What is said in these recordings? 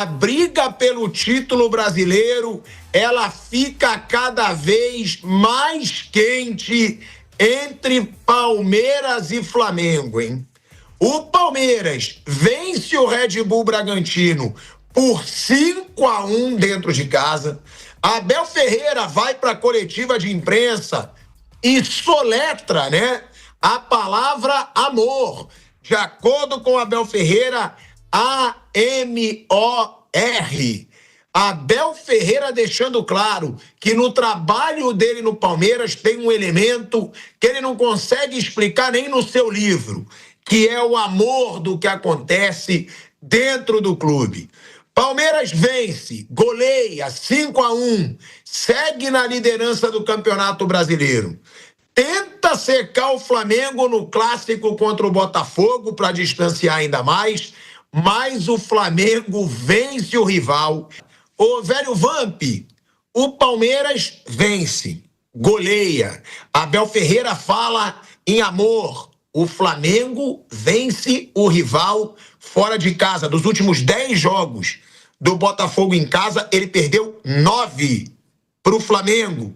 A briga pelo título brasileiro, ela fica cada vez mais quente entre Palmeiras e Flamengo, hein? O Palmeiras vence o Red Bull Bragantino por 5-1 dentro de casa. Abel Ferreira vai para a coletiva de imprensa e soletra, né, a palavra amor. De acordo com Abel Ferreira, A-M-O-R. Abel Ferreira deixando claro que no trabalho dele no Palmeiras tem um elemento que ele não consegue explicar nem no seu livro, que é o amor do que acontece dentro do clube. Palmeiras vence, goleia 5-1, segue na liderança do Campeonato Brasileiro. Tenta secar o Flamengo no clássico contra o Botafogo para distanciar ainda mais, mas o Flamengo vence o rival. Ô, velho Vamp, o Palmeiras vence, goleia. Abel Ferreira fala em amor. O Flamengo vence o rival fora de casa. Dos últimos 10 jogos do Botafogo em casa, ele perdeu 9 para o Flamengo.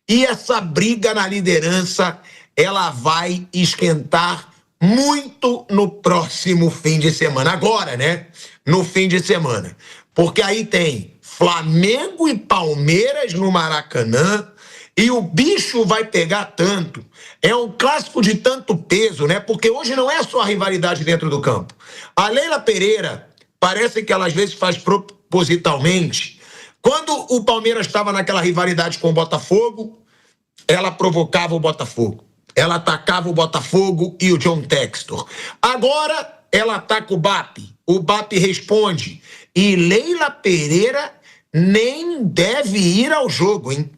E essa briga na liderança, ela vai esquentar muito no próximo fim de semana. Agora, né? No fim de semana. Porque aí tem Flamengo e Palmeiras no Maracanã. E o bicho vai pegar tanto. É um clássico de tanto peso, né? Porque hoje não é só a rivalidade dentro do campo. A Leila Pereira, parece que ela às vezes faz propositalmente. Quando o Palmeiras estava naquela rivalidade com o Botafogo, ela provocava o Botafogo. Ela atacava o Botafogo e o John Textor. Agora, ela ataca o BAP. O BAP responde. E Leila Pereira nem deve ir ao jogo, hein?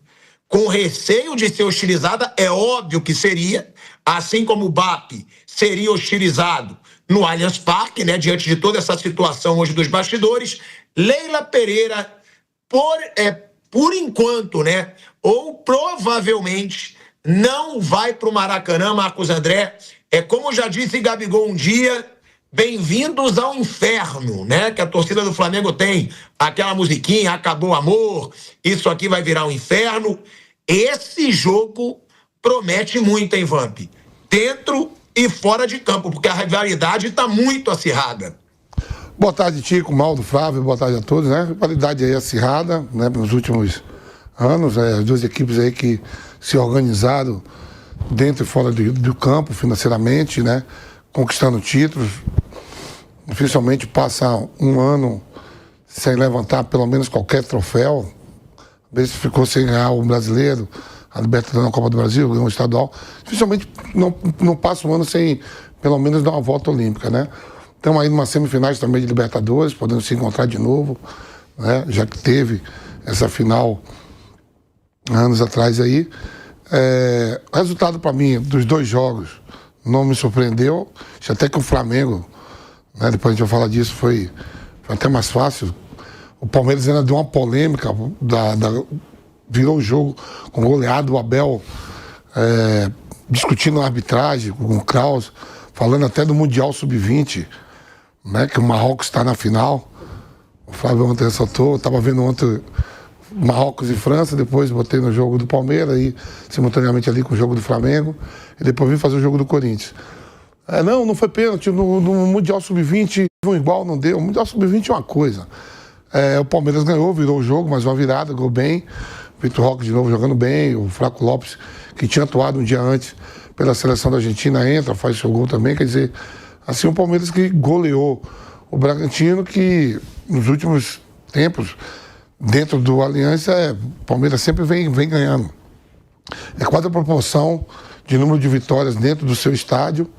Com receio de ser hostilizada, é óbvio que seria, assim como o BAP seria hostilizado no Allianz Parque, né, diante de toda essa situação hoje dos bastidores. Leila Pereira, por enquanto, né, ou provavelmente, não vai para o Maracanã, Marcos André. É como já disse Gabigol um dia, bem-vindos ao inferno, né? Que a torcida do Flamengo tem aquela musiquinha, acabou o amor, isso aqui vai virar um inferno. Esse jogo promete muito, hein, Vamp? Dentro e fora de campo, porque a rivalidade está muito acirrada. Boa tarde, Tico, Maldo, Flávio, boa tarde a todos, né? A rivalidade aí acirrada, né, nos últimos anos, as duas equipes aí que se organizaram dentro e fora do campo, financeiramente, né? Conquistando títulos. Dificilmente passa um ano sem levantar pelo menos qualquer troféu. Às vezes ficou sem ganhar o brasileiro, a Libertadores na Copa do Brasil, ganhou o estadual. Dificilmente não passa um ano sem pelo menos dar uma volta olímpica, né? Estamos aí numa semifinais também de Libertadores, podendo se encontrar de novo, né? Já que teve essa final anos atrás aí. O resultado para mim dos dois jogos não me surpreendeu. Até que o Flamengo, né, depois a gente vai falar disso, foi até mais fácil. O Palmeiras ainda deu uma polêmica, virou o jogo com goleado, o Abel discutindo a arbitragem com o Kraus, falando até do Mundial Sub-20, né, que o Marrocos está na final. O Flávio ontem ressaltou, estava vendo ontem Marrocos e França, depois botei no jogo do Palmeiras, e simultaneamente ali com o jogo do Flamengo, e depois vim fazer o jogo do Corinthians. Não foi pênalti, no Mundial Sub-20 igual, não deu. O Mundial Sub-20 é uma coisa. O Palmeiras ganhou, virou o jogo, mas uma virada, ganhou bem. Vitor Roque de novo jogando bem, o Flaco Lopes, que tinha atuado um dia antes pela seleção da Argentina, entra, faz seu gol também. Quer dizer, assim, o Palmeiras que goleou o Bragantino, que nos últimos tempos, dentro do Aliança, o Palmeiras sempre vem ganhando. É quase a proporção de número de vitórias dentro do seu estádio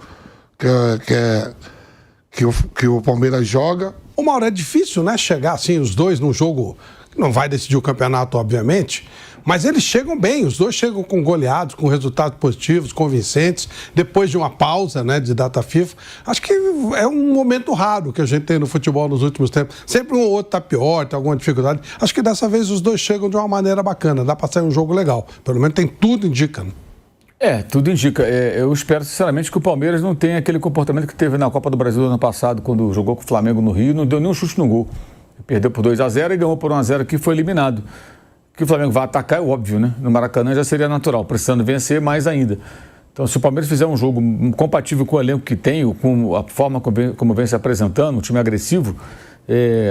que o Palmeiras joga. O Mauro, é difícil, né, chegar assim os dois num jogo que não vai decidir o campeonato, obviamente, mas eles chegam bem, os dois chegam com goleados, com resultados positivos, convincentes, depois de uma pausa, né, de data FIFA. Acho que é um momento raro que a gente tem no futebol nos últimos tempos. Sempre um ou outro tá pior, tem alguma dificuldade. Acho que dessa vez os dois chegam de uma maneira bacana, dá para sair um jogo legal. Pelo menos tem tudo indica, né? Tudo indica. Eu espero, sinceramente, que o Palmeiras não tenha aquele comportamento que teve na Copa do Brasil no ano passado, quando jogou com o Flamengo no Rio, não deu nenhum chute no gol. Perdeu por 2-0 e ganhou por 1-0 aqui, foi eliminado. Que o Flamengo vai atacar é óbvio, né? No Maracanã já seria natural, precisando vencer mais ainda. Então, se o Palmeiras fizer um jogo compatível com o elenco que tem, com a forma como vem se apresentando, um time agressivo,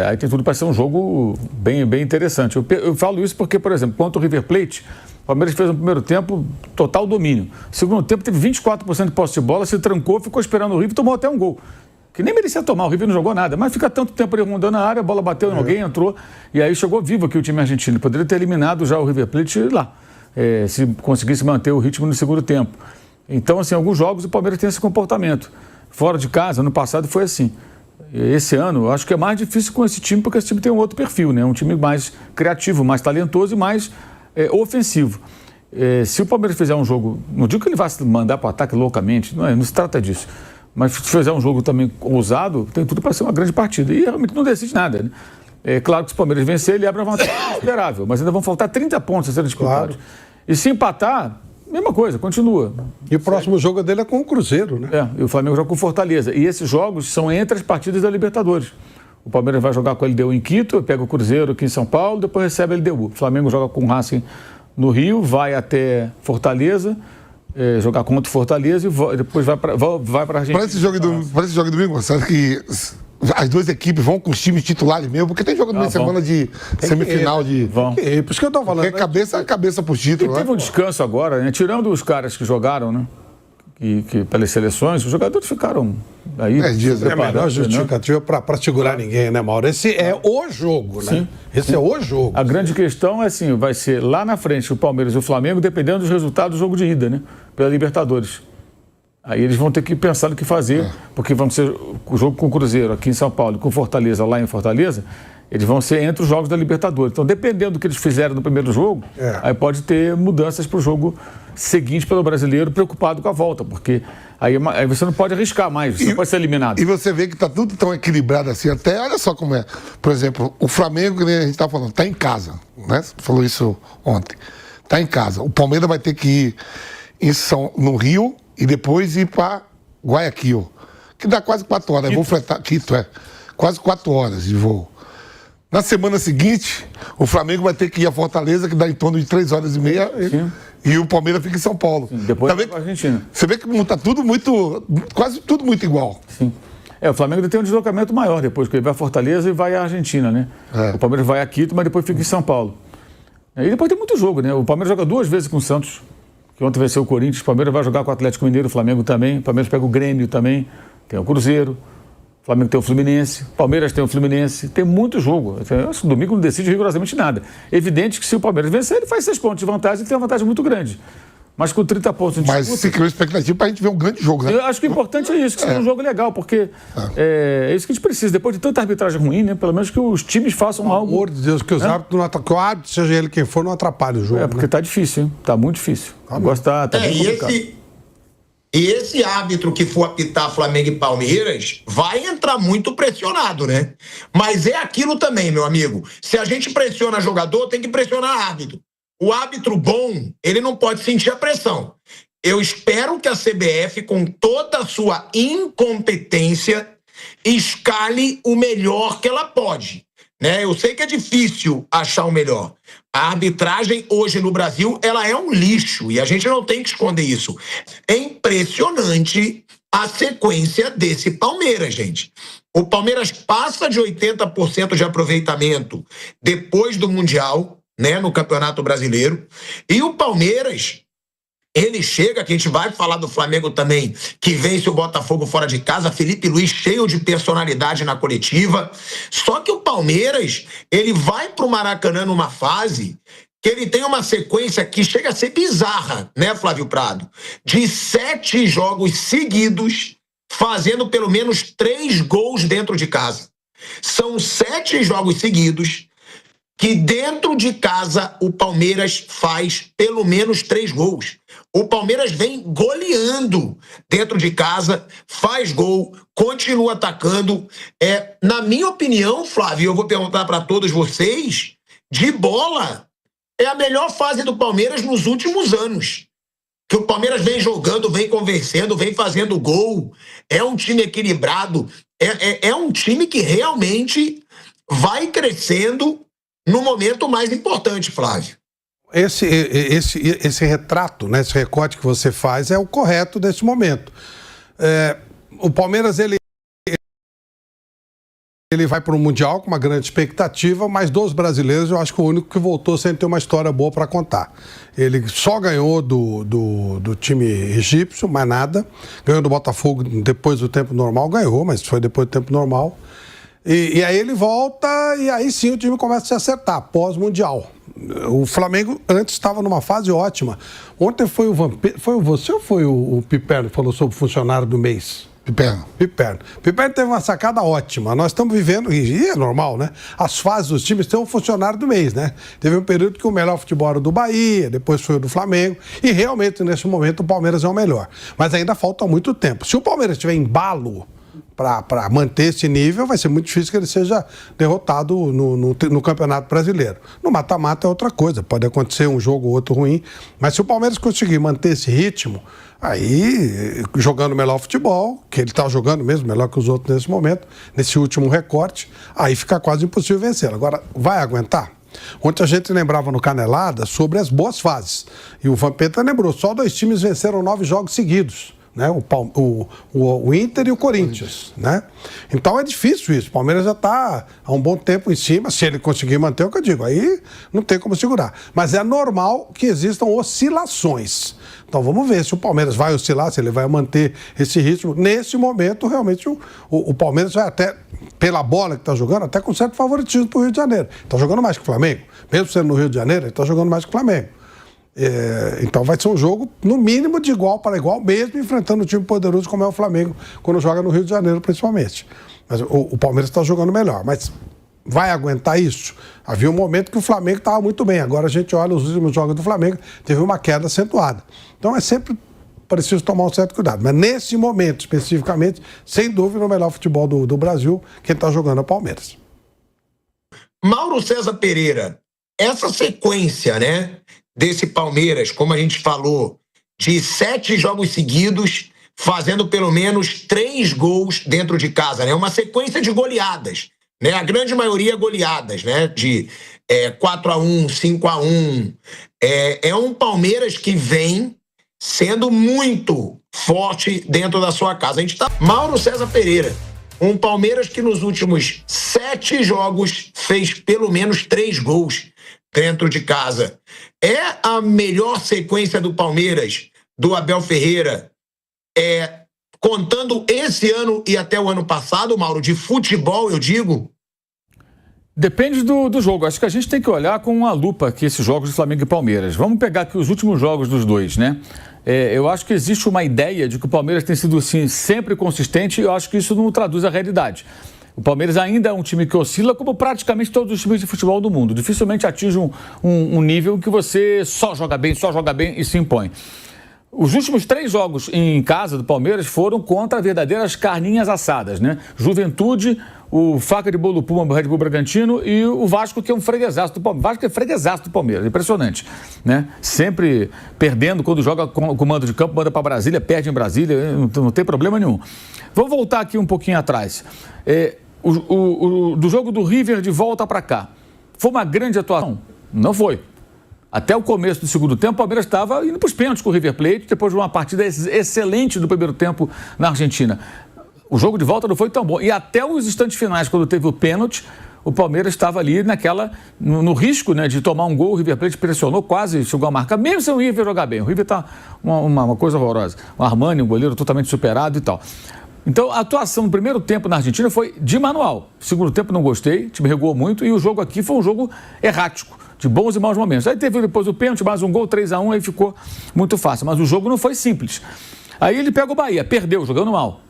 aí tem tudo para ser um jogo bem interessante. Eu falo isso porque, por exemplo, contra o River Plate, o Palmeiras fez no primeiro tempo total domínio. No segundo tempo teve 24% de posse de bola, se trancou, ficou esperando o River e tomou até um gol. Que nem merecia tomar, o River não jogou nada, mas fica tanto tempo ali rondando a área, a bola bateu em alguém, entrou, e aí chegou vivo aqui o time argentino. Poderia ter eliminado já o River Plate lá, se conseguisse manter o ritmo no segundo tempo. Então, assim, alguns jogos o Palmeiras tem esse comportamento. Fora de casa, ano passado foi assim. Esse ano, eu acho que é mais difícil com esse time, porque esse time tem um outro perfil, né? Um time mais criativo, mais talentoso e mais ofensivo. Se o Palmeiras fizer um jogo, não digo que ele vai se mandar para o ataque loucamente, não se trata disso. Mas se fizer um jogo também ousado, tem tudo para ser uma grande partida. E realmente não decide nada, né? É claro que se o Palmeiras vencer, ele abre uma vantagem considerável, mas ainda vão faltar 30 pontos a serem disputados. Claro. E se empatar, mesma coisa, continua. E o próximo jogo dele é com o Cruzeiro, né? E o Flamengo joga com o Fortaleza. E esses jogos são entre as partidas da Libertadores. O Palmeiras vai jogar com a LDU em Quito, pega o Cruzeiro aqui em São Paulo, depois recebe a LDU. O Flamengo joga com o Racing no Rio, vai até Fortaleza, jogar contra o Fortaleza e depois vai para a Argentina. Para esse jogo de domingo, sabe que as duas equipes vão com os times titulares mesmo, porque tem jogo na semana de semifinal de... Vão. Por isso que eu estou falando. Porque cabeça pro título. E teve um descanso agora, né? Tirando os caras que jogaram, né? Que pelas seleções, os jogadores ficaram aí... 10 dias. É a melhor justificativa para segurar ninguém, né, Mauro? Esse é o jogo, né? Sim. Esse é o jogo. A grande questão é assim, vai ser lá na frente o Palmeiras e o Flamengo, dependendo dos resultados do jogo de ida, né? Pela Libertadores. Aí eles vão ter que pensar no que fazer, porque vão ser o jogo com o Cruzeiro aqui em São Paulo, com Fortaleza lá em Fortaleza, eles vão ser entre os jogos da Libertadores. Então, dependendo do que eles fizeram no primeiro jogo, aí pode ter mudanças para o jogo seguinte pelo brasileiro, preocupado com a volta, porque aí você não pode arriscar mais, você não pode ser eliminado. E você vê que está tudo tão equilibrado assim, até olha só como é. Por exemplo, o Flamengo, que a gente está falando, está em casa, né? Você falou isso ontem. Está em casa. O Palmeiras vai ter que ir no Rio e depois ir para Guayaquil, que dá quase 4 horas. Vou fretar Quito, quase 4 horas de voo. Na semana seguinte, o Flamengo vai ter que ir a Fortaleza, que dá em torno de 3 horas e meia, e o Palmeiras fica em São Paulo. Sim, depois vai para a Argentina. Você vê que está tudo quase tudo muito igual. Sim. O Flamengo tem um deslocamento maior depois, porque ele vai a Fortaleza e vai à Argentina, né? O Palmeiras vai a Quito, mas depois fica em São Paulo. E depois tem muito jogo, né? O Palmeiras joga 2 vezes com o Santos, que ontem venceu o Corinthians, o Palmeiras vai jogar com o Atlético Mineiro, o Flamengo também, o Palmeiras pega o Grêmio também, tem o Cruzeiro, o Flamengo tem o Fluminense, o Palmeiras tem o Fluminense, tem muito jogo. Esse domingo não decide rigorosamente nada. Evidente que se o Palmeiras vencer, ele faz 6 pontos de vantagem e tem uma vantagem muito grande. Mas com 30 pontos de disputa... Mas se criou expectativa para a gente ver um grande jogo, né? Eu acho que o importante é isso, que seja um jogo legal, porque é isso que a gente precisa. Depois de tanta arbitragem ruim, né? Pelo menos que os times façam algo... Pelo amor de Deus, que os árbitros que o árbitro, seja ele quem for, não atrapalhe o jogo. Porque tá difícil, hein? Tá muito difícil. O negócio tá bem complicado. E esse árbitro que for apitar Flamengo e Palmeiras vai entrar muito pressionado, né? Mas é aquilo também, meu amigo. Se a gente pressiona jogador, tem que pressionar árbitro. O árbitro bom, ele não pode sentir a pressão. Eu espero que a CBF, com toda a sua incompetência, escale o melhor que ela pode. Né? Eu sei que é difícil achar o melhor. A arbitragem hoje no Brasil, ela é um lixo e a gente não tem que esconder isso. É impressionante a sequência desse Palmeiras, gente. O Palmeiras passa de 80% de aproveitamento depois do Mundial, né, no Campeonato Brasileiro. E o Palmeiras, ele chega, que a gente vai falar do Flamengo também, que vence o Botafogo fora de casa, Felipe Luiz cheio de personalidade na coletiva. Só que o Palmeiras, ele vai pro Maracanã numa fase que ele tem uma sequência que chega a ser bizarra, né, Flávio Prado? De 7 jogos seguidos, fazendo pelo menos 3 gols dentro de casa. São 7 jogos seguidos que dentro de casa o Palmeiras faz pelo menos 3 gols. O Palmeiras vem goleando dentro de casa, faz gol, continua atacando. Na minha opinião, Flávio, eu vou perguntar para todos vocês, de bola, é a melhor fase do Palmeiras nos últimos anos. Que o Palmeiras vem jogando, vem convencendo, vem fazendo gol. É um time equilibrado. É um time que realmente vai crescendo no momento mais importante, Flávio. Esse retrato, né, esse recorte que você faz é o correto desse momento. O Palmeiras, ele vai para o Mundial com uma grande expectativa, mas dos brasileiros eu acho que o único que voltou sem ter uma história boa para contar. Ele só ganhou do time egípcio, mais nada. Ganhou do Botafogo depois do tempo normal, ganhou, mas foi depois do tempo normal. E aí ele volta e aí sim o time começa a se acertar, pós-Mundial. O Flamengo antes estava numa fase ótima. Ontem foi o Vampeta, foi você ou foi o Piperno que falou sobre o funcionário do mês? Piperno teve uma sacada ótima. Nós estamos vivendo, e é normal, né? As fases dos times têm um funcionário do mês, né? Teve um período que o melhor futebol era do Bahia, depois foi o do Flamengo, e realmente nesse momento o Palmeiras é o melhor. Mas ainda falta muito tempo. Se o Palmeiras tiver embalo para manter esse nível, vai ser muito difícil que ele seja derrotado no Campeonato Brasileiro. No mata-mata é outra coisa, pode acontecer um jogo ou outro ruim, mas se o Palmeiras conseguir manter esse ritmo, aí, jogando o melhor futebol, que ele está jogando mesmo, melhor que os outros nesse momento, nesse último recorte, aí fica quase impossível vencer. Agora, vai aguentar? Ontem a gente lembrava no Canelada sobre as boas fases, e o Vampeta lembrou, só 2 times venceram 9 jogos seguidos. Né? O Inter e o Corinthians, né? Então é difícil isso. O Palmeiras já está há um bom tempo em cima. Se ele conseguir manter, é o que eu digo, aí não tem como segurar. Mas é normal que existam oscilações. Então vamos ver se o Palmeiras vai oscilar, se ele vai manter esse ritmo. Nesse momento, realmente, o Palmeiras vai até, pela bola que está jogando, até com certo favoritismo para o Rio de Janeiro. Está jogando mais que o Flamengo. Mesmo sendo no Rio de Janeiro, ele está jogando mais que o Flamengo. Então vai ser um jogo, no mínimo, de igual para igual, mesmo enfrentando um time poderoso como é o Flamengo, quando joga no Rio de Janeiro, principalmente. Mas o Palmeiras está jogando melhor. Mas vai aguentar isso? Havia um momento que o Flamengo estava muito bem. Agora a gente olha os últimos jogos do Flamengo, teve uma queda acentuada. Então é sempre preciso tomar um certo cuidado. Mas nesse momento, especificamente, sem dúvida, o melhor futebol do Brasil, quem está jogando é o Palmeiras. Mauro César Pereira, essa sequência, né, desse Palmeiras, como a gente falou, de 7 jogos seguidos, fazendo pelo menos 3 gols dentro de casa, né? Uma sequência de goleadas, né? A grande maioria goleadas, né? De 4-1, 5-1. É um Palmeiras que vem sendo muito forte dentro da sua casa. A gente tá... Mauro César Pereira, um Palmeiras que nos últimos 7 jogos fez pelo menos 3 gols dentro de casa. É a melhor sequência do Palmeiras, do Abel Ferreira, contando esse ano e até o ano passado, Mauro, de futebol, eu digo? Depende do jogo. Acho que a gente tem que olhar com uma lupa aqui esses jogos de Flamengo e Palmeiras. Vamos pegar aqui os últimos jogos dos dois, né? Eu acho que existe uma ideia de que o Palmeiras tem sido, assim, sempre consistente, e eu acho que isso não traduz a realidade. O Palmeiras ainda é um time que oscila, como praticamente todos os times de futebol do mundo. Dificilmente atinge um nível que você só joga bem e se impõe. Os últimos 3 jogos em casa do Palmeiras foram contra verdadeiras carninhas assadas, né? Juventude, o Faca de Bolo Puma do Red Bull Bragantino e o Vasco, que é um freguesaço do Palmeiras. O Vasco é freguesaço do Palmeiras, impressionante, né? Sempre perdendo quando joga com o mando de campo, manda para Brasília, perde em Brasília, não tem problema nenhum. Vamos voltar aqui um pouquinho atrás. Do jogo do River de volta para cá, foi uma grande atuação? Não foi. Até o começo do segundo tempo, o Palmeiras estava indo para os pênaltis com o River Plate, depois de uma partida excelente do primeiro tempo na Argentina. O jogo de volta não foi tão bom. E até os instantes finais, quando teve o pênalti, o Palmeiras estava ali no risco, né, de tomar um gol. O River Plate pressionou, quase chegou a marcar, mesmo sem o River jogar bem. O River está uma coisa horrorosa. O Armani, um goleiro totalmente superado e tal. Então, a atuação no primeiro tempo na Argentina foi de manual. Segundo tempo não gostei, o time recuou muito, e o jogo aqui foi um jogo errático, de bons e maus momentos. Aí teve depois o pênalti, mais um gol, 3-1, aí ficou muito fácil. Mas o jogo não foi simples. Aí ele pega o Bahia, perdeu jogando mal.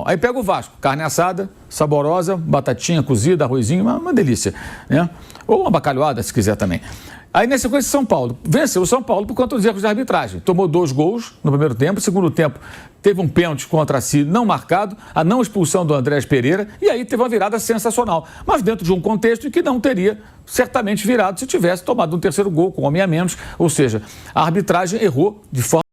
Aí pega o Vasco, carne assada, saborosa, batatinha cozida, arrozinho, uma delícia, né? Ou uma bacalhoada, se quiser também. Aí, na sequência, São Paulo. Venceu o São Paulo por conta dos erros de arbitragem. Tomou 2 gols no primeiro tempo. No segundo tempo, teve um pênalti contra si não marcado, a não expulsão do Andrés Pereira, e aí teve uma virada sensacional. Mas dentro de um contexto em que não teria certamente virado se tivesse tomado um terceiro gol com um homem a menos. Ou seja, a arbitragem errou de forma